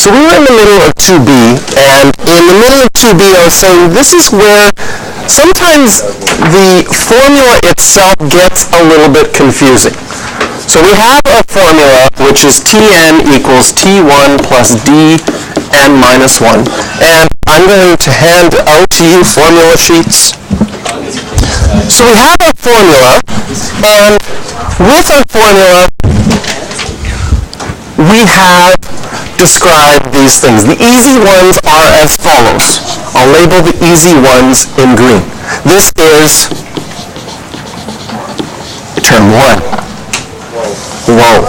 So we were in the middle of 2b, and in the middle of 2b I was saying this is where sometimes the formula itself gets a little bit confusing. So we have a formula which is Tn equals T1 plus Dn minus 1. And I'm going to hand out to you formula sheets. So we have our formula, and with our formula, we have described these things. The easy ones are as follows. I'll label the easy ones in green. This is term 1. Whoa.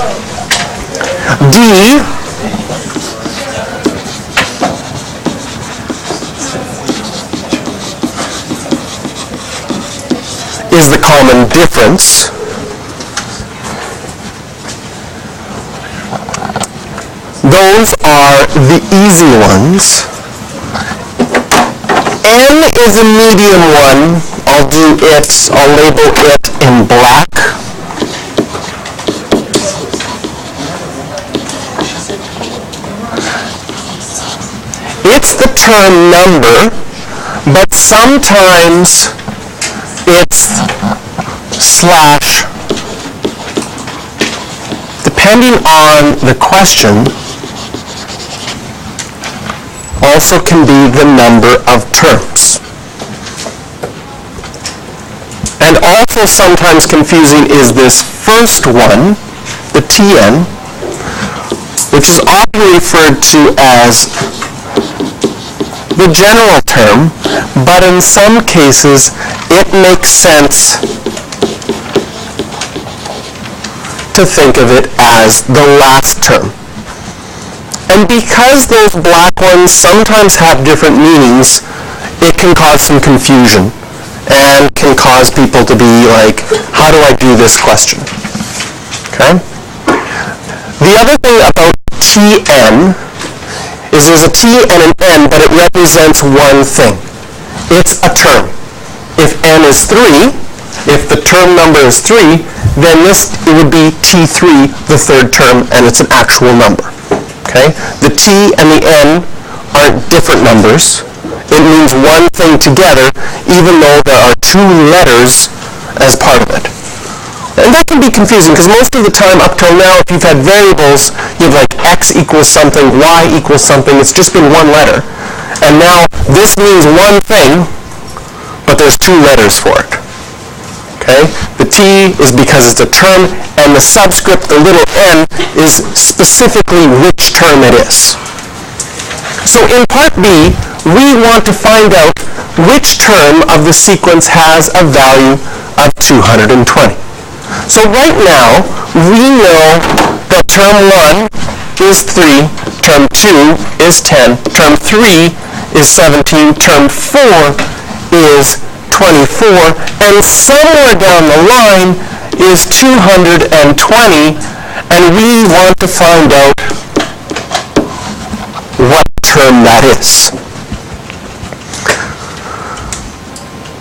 D is the common difference. Those are the easy ones. N is a medium one. I'll label it in black. It's the term number, but sometimes it's slash. Depending on the question, also can be the number of terms. And also sometimes confusing is this first one, the Tn, which is often referred to as the general term, but in some cases it makes sense to think of it as the last term. And because those black ones sometimes have different meanings, it can cause some confusion and can cause people to be like, how do I do this question? Okay? The other thing about Tn is there's a T and an N, but it represents one thing. It's a term. If N is 3, if the term number is 3, then it would be T3, the third term, and it's an actual number. Okay? The T and the N aren't different numbers. It means one thing together, even though there are 2 letters as part of it. And that can be confusing, because most of the time up till now, if you've had variables, you have like x equals something, y equals something. It's just been one letter. And now this means one thing, but there's 2 letters for it. Okay? The T is because it's a term, and the subscript, the little n, is specifically which term it is. So in part B, we want to find out which term of the sequence has a value of 220. So right now, we know that term 1 is 3, term 2 is 10, term 3 is 17, term 4 is 24, and somewhere down the line is 220, and we want to find out what term that is.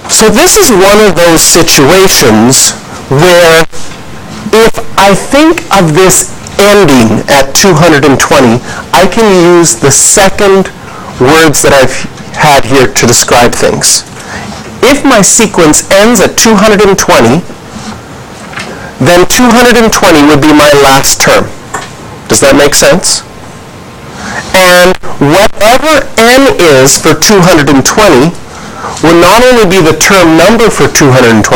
So this is one of those situations where if I think of this ending at 220, I can use the second words that I've had here to describe things. If my sequence ends at 220, then 220 would be my last term. Does that make sense? And whatever n is for 220 will not only be the term number for 220,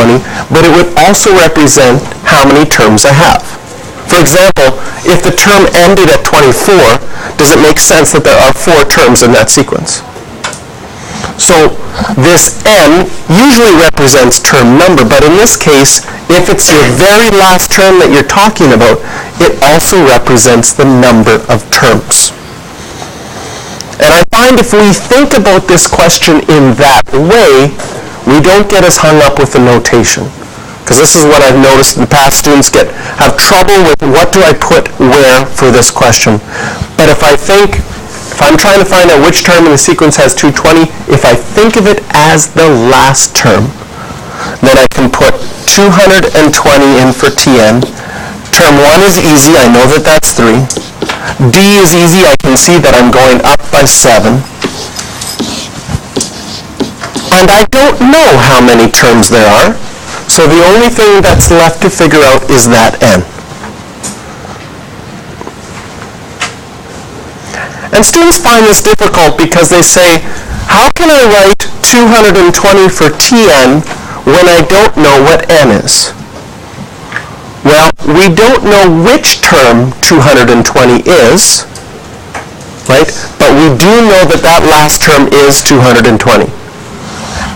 but it would also represent how many terms I have. For example, if the term ended at 24, does it make sense that there are 4 terms in that sequence? So this n usually represents term number, but in this case, if it's your very last term that you're talking about, it also represents the number of terms. And I find if we think about this question in that way, we don't get as hung up with the notation. Because this is what I've noticed in the past. Students have trouble with what do I put where for this question. But if I'm trying to find out which term in the sequence has 220, if I think of it as the last term, then I can put 220 in for Tn. Term 1 is easy. I know that that's 3. D is easy. I can see that I'm going up by 7. And I don't know how many terms there are, so the only thing that's left to figure out is that n. And students find this difficult because they say, how can I write 220 for Tn when I don't know what n is? Well, we don't know which term 220 is, right? But we do know that that last term is 220.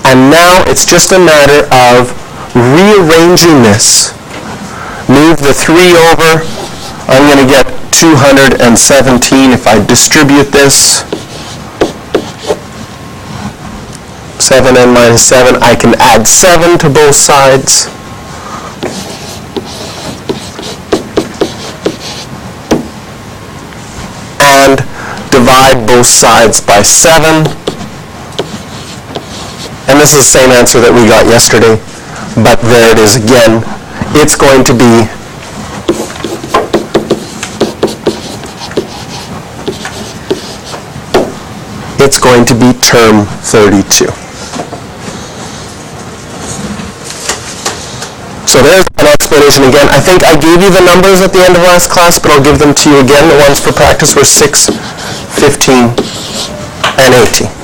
And now it's just a matter of rearranging this. Move the 3 over. I'm going to get 217 if I distribute this. 7n minus 7. I can add 7 to both sides. And divide both sides by 7. And this is the same answer that we got yesterday, but there it is again. It's going to be term 32. So there's an explanation again. I think I gave you the numbers at the end of last class, but I'll give them to you again. The ones for practice were 6, 15, and 18.